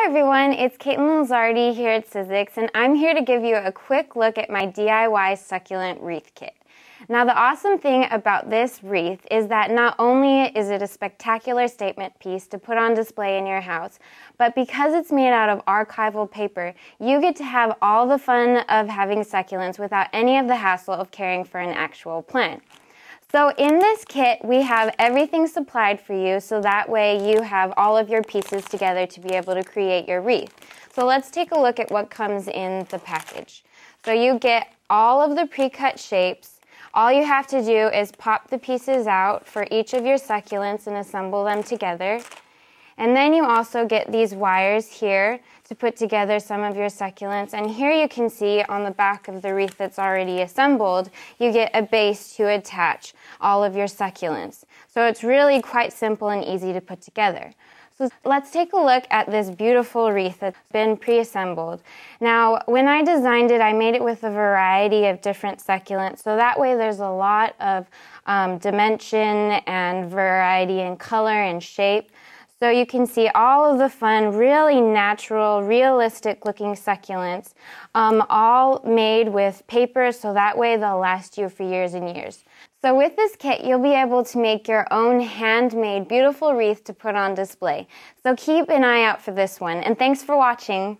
Hi everyone, it's Katelyn Lizardi here at Sizzix, and I'm here to give you a quick look at my DIY succulent wreath kit. Now the awesome thing about this wreath is that not only is it a spectacular statement piece to put on display in your house, but because it's made out of archival paper, you get to have all the fun of having succulents without any of the hassle of caring for an actual plant. So in this kit, we have everything supplied for you, so that way you have all of your pieces together to be able to create your wreath. So let's take a look at what comes in the package. So you get all of the pre-cut shapes. All you have to do is pop the pieces out for each of your succulents and assemble them together. And then you also get these wires here to put together some of your succulents. And here you can see on the back of the wreath that's already assembled, you get a base to attach all of your succulents. So it's really quite simple and easy to put together. So let's take a look at this beautiful wreath that's been pre-assembled. Now, when I designed it, I made it with a variety of different succulents, so that way there's a lot of dimension and variety in color and shape. So you can see all of the fun, really natural, realistic looking succulents, all made with paper, so that way they'll last you for years and years. So with this kit, you'll be able to make your own handmade beautiful wreath to put on display. So keep an eye out for this one, and thanks for watching.